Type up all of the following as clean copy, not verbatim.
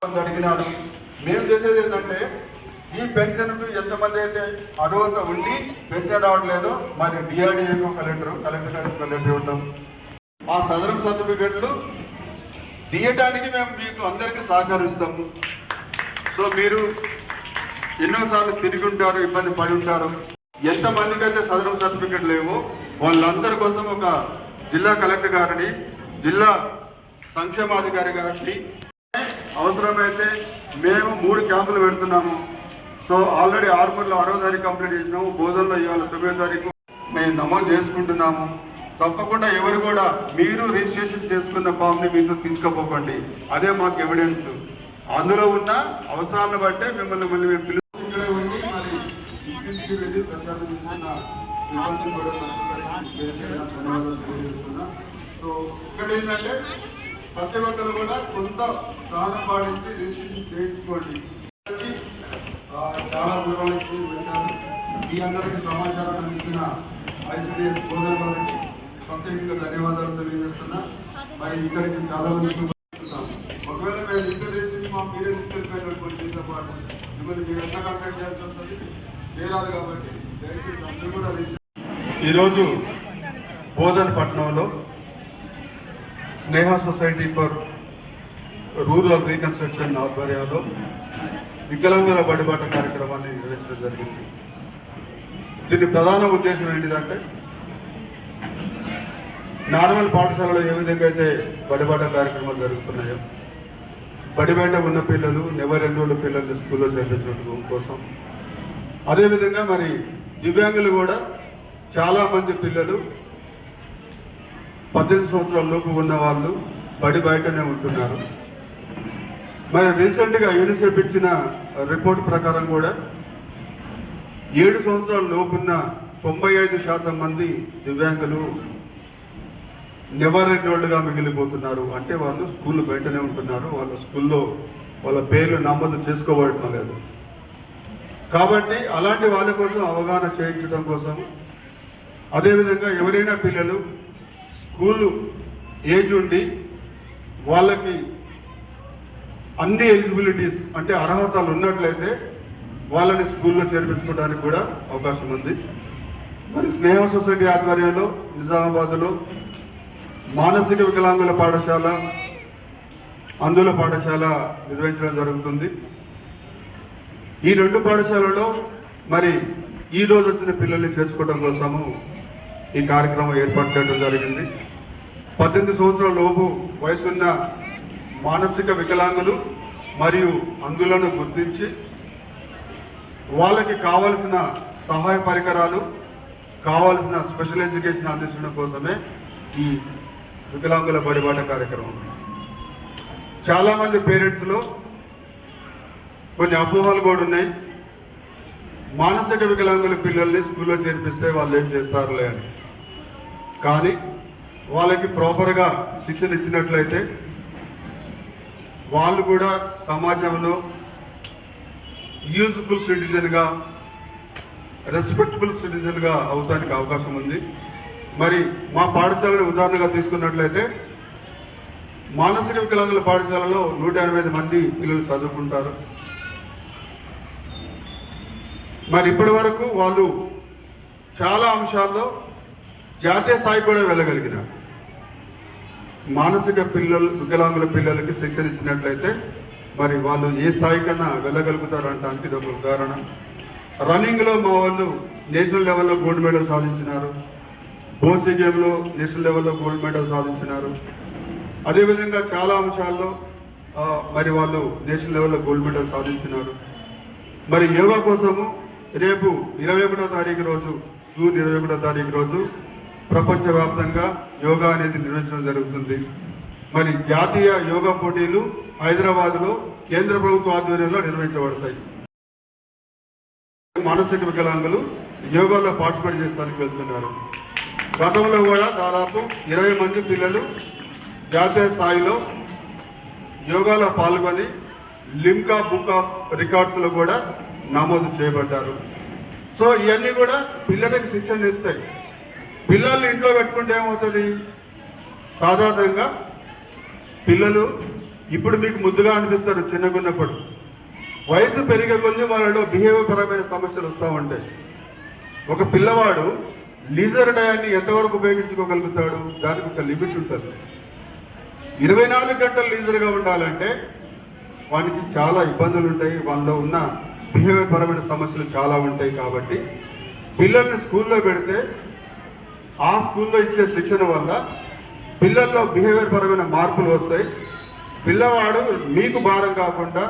అడిగినారు. మేము చేసేది ఏంటంటే ఈ పెన్షన్కు ఎంతమంది అయితే అర్హత ఉండి పెన్షన్ రావట్లేదో మరి డిఆర్డిఏకు కలెక్టర్ గారికి ఉంటాం. ఆ సదరం సర్టిఫికెట్లు తీయటానికి మేము మీకు అందరికీ సహకరిస్తాము. సో మీరు ఎన్నోసార్లు తిరిగి ఉంటారు, ఇబ్బంది పడి ఉంటారు. ఎంతమందికి అయితే సదరం సర్టిఫికెట్ లేవో వాళ్ళందరి కోసం ఒక జిల్లా కలెక్టర్ గారిని, జిల్లా సంక్షేమాధికారి గారిని అవసరమైతే మేము 3 క్యాంపులు పెడుతున్నాము. సో ఆల్రెడీ ఆర్మూర్లో 6వ తారీఖు కంప్లీట్ చేసినాము. భోజనంలో ఇవాళ 9వ తారీఖు మేము నమోదు చేసుకుంటున్నాము. తప్పకుండా ఎవరు కూడా మీరు రిజిస్ట్రేషన్ చేసుకున్న ఫామ్ని మీతో తీసుకుపోకండి. అదే మాకు ఎవిడెన్స్. అందులో ఉన్న అవసరాలను బట్టే మిమ్మల్ని మేము పిలుచుకుంటూ ఉండి మరి ఇంటింటికి వెళ్ళి ప్రచారం చేస్తున్న సిబ్బంది కూడా ధన్యవాదాలు తెలియజేస్తున్నా. సో ఇక్కడ ఏంటంటే ప్రతి ఒక్కరు కూడా కొంత సహనం పాటించి రిజిస్ట్రేషన్ చేయించుకోండి. చాలా దూరం నుంచి వచ్చారు. మీ అందరికీ సమాచారం అందించిన ఐసిడిఎస్ బోధన వారికి ప్రత్యేకంగా ధన్యవాదాలు తెలియజేస్తున్నా. మరి ఇక్కడికి చాలా మంది చూపిస్తున్నాం. ఒకవేళ మేము ఇంటర్ రిజిస్ట్రేషన్ మా మీరే తీసుకెళ్ళిపోయినటువంటి దీంతో పాటు మిమ్మల్ని మీరు ఎట్లా కన్సల్ట్ చేయాల్సి వస్తుంది, చేయరాదు. కాబట్టి దయచేసి అందరూ కూడా ఈరోజు బోధన పట్టణంలో స్నేహ సొసైటీ ఫర్ రూరల్ రీకన్స్ట్రక్షన్ ఆధ్వర్యంలో వికలాంగుల బడిబాట కార్యక్రమాన్ని నిర్వహించడం జరిగింది. దీని ప్రధాన ఉద్దేశం ఏంటిదంటే నార్మల్ పాఠశాలలో ఏ విధంగా అయితే బడిబాట కార్యక్రమాలు జరుగుతున్నాయో బడిబయట ఉన్న పిల్లలు నెవరెన్రోల్ పిల్లల్ని స్కూల్లో చేర్పించడం కోసం, అదేవిధంగా మరి దివ్యాంగులు కూడా చాలామంది పిల్లలు 18 సంవత్సరాల లోపు ఉన్న వాళ్ళు బడి బయటనే ఉంటున్నారు. మరి రీసెంట్గా యూనిసెఫ్ ఇచ్చిన రిపోర్ట్ ప్రకారం కూడా 7 సంవత్సరాల లోపున్న 95% మంది దివ్యాంగులు నెవర్ ఎన్రోల్డ్గా మిగిలిపోతున్నారు. అంటే వాళ్ళు స్కూల్ బయటనే ఉంటున్నారు. వాళ్ళ స్కూల్లో వాళ్ళ పేర్లు నమోదు చేసుకోబడటం లేదు. కాబట్టి అలాంటి వాళ్ళ కోసం అవగాహన చేయించడం కోసం, అదేవిధంగా ఎవరైనా పిల్లలు స్కూల్ ఏజ్ ఉండి వాళ్ళకి అన్ని ఎలిజిబిలిటీస్ అంటే అర్హతలు ఉన్నట్లయితే వాళ్ళని స్కూల్లో చేర్పించుకోవడానికి కూడా అవకాశం ఉంది. మరి స్నేహ సొసైటీ ఆధ్వర్యంలో నిజామాబాద్లో మానసిక వికలాంగుల పాఠశాల, అందుల పాఠశాల నిర్వహించడం జరుగుతుంది. ఈ 2 పాఠశాలలో మరి ఈరోజు వచ్చిన పిల్లల్ని చేర్చుకోవడం కోసము ఈ కార్యక్రమం ఏర్పాటు చేయడం జరిగింది. 18 సంవత్సరాల లోపు వయసున్న మానసిక వికలాంగులు మరియు అందులను గుర్తించి వాళ్ళకి కావలసిన సహాయ పరికరాలు, కావలసిన స్పెషల్ ఎడ్యుకేషన్ అందించడం కోసమే ఈ వికలాంగుల బడిబాట కార్యక్రమం. చాలామంది పేరెంట్స్లో కొన్ని అపోహలు కూడా ఉన్నాయి. మానసిక వికలాంగుల పిల్లల్ని స్కూల్లో చేర్పిస్తే వాళ్ళు ఏం చేస్తారులే అని. కానీ వాళ్ళకి ప్రాపర్గా శిక్షణ ఇచ్చినట్లయితే వాళ్ళు కూడా సమాజంలో యూజ్ఫుల్ సిటిజన్గా, రెస్పెక్టబుల్ సిటిజన్గా అవడానికి అవకాశం ఉంది. మరి మా పాఠశాలను ఉదాహరణగా తీసుకున్నట్లయితే మానసిక వికలాంగుల పాఠశాలలో 185 మంది పిల్లలు చదువుకుంటారు. మరి ఇప్పటి వరకు వాళ్ళు చాలా అంశాల్లో జాతీయ స్థాయి కూడా వెళ్ళగలిగినారు. మానసిక వికలాంగుల పిల్లలకి శిక్షణ ఇచ్చినట్లయితే మరి వాళ్ళు ఏ స్థాయి కన్నా వెళ్ళగలుగుతారు అంటానికి ఇది ఒక ఉదాహరణ. రన్నింగ్లో మా వాళ్ళు నేషనల్ లెవెల్లో గోల్డ్ మెడల్ సాధించినారు. బోసీ గేమ్లో నేషనల్ లెవెల్లో గోల్డ్ మెడల్ సాధించినారు. అదేవిధంగా చాలా అంశాల్లో మరి వాళ్ళు నేషనల్ లెవెల్లో గోల్డ్ మెడల్ సాధించినారు. మరి యోగా కోసము రేపు 21వ తారీఖు రోజు, జూన్ 21వ తారీఖు రోజు ప్రపంచవ్యాప్తంగా యోగా అనేది నిర్వహించడం జరుగుతుంది. మరి జాతీయ యోగా పోటీలు హైదరాబాద్లో కేంద్ర ప్రభుత్వ ఆధ్వర్యంలో నిర్వహించబడతాయి. మానసిక వికలాంగులు యోగాలో పార్టిసిపేట్ చేయడానికి వెళ్తున్నారు. గతంలో కూడా దాదాపు 20 మంది పిల్లలు జాతీయ స్థాయిలో యోగాలో పాల్గొని లిమ్కా బుక్ ఆఫ్ రికార్డ్స్లో కూడా నమోదు చేయబడ్డారు. సో ఇవన్నీ కూడా పిల్లలకి శిక్షణ ఇస్తాయి. పిల్లల్ని ఇంట్లో పెట్టుకుంటే ఏమవుతుంది, సాధారణంగా పిల్లలు ఇప్పుడు మీకు ముద్దుగా అనిపిస్తారు చిన్నగున్నప్పుడు. వయసు పెరిగే కొద్దీ వాళ్ళలో బిహేవియర్ పరమైన సమస్యలు వస్తూ ఉంటాయి. ఒక పిల్లవాడు లీజర్ టయాన్ని ఎంతవరకు ఉపయోగించుకోగలుగుతాడు? దానికి ఒక లిమిట్ ఉంటుంది. 24 గంటలు లీజర్గా ఉండాలంటే వానికి చాలా ఇబ్బందులు ఉంటాయి, వాళ్ళలో ఉన్న బిహేవియర్ పరమైన సమస్యలు చాలా ఉంటాయి. కాబట్టి పిల్లల్ని స్కూల్లో పెడితే ఆ స్కూల్లో ఇచ్చే శిక్షణ వల్ల పిల్లల్లో బిహేవియర్ పరమైన మార్పులు వస్తాయి. పిల్లవాడు మీకు భారం కాకుండా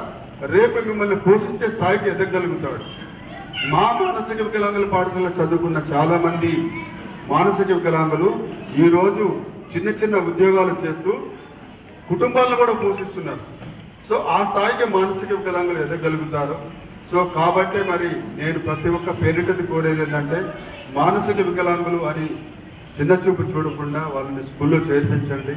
రేపు మిమ్మల్ని పోషించే స్థాయికి ఎదగలుగుతాడు. మా మానసిక వికలాంగుల పాఠశాలలో చదువుకున్న చాలామంది మానసిక వికలాంగులు ఈరోజు చిన్న చిన్న ఉద్యోగాలు చేస్తూ కుటుంబాలను కూడా పోషిస్తున్నారు. సో ఆ స్థాయికి మానసిక వికలాంగులు ఎదగలుగుతారు. సో కాబట్టి మరి నేను ప్రతి ఒక్క పేరెంట్ని కోరేది ఏంటంటే మానసిక వికలాంగులు అని చిన్న చూపు చూడకుండా వాళ్ళని స్కూల్లో చేర్పించండి.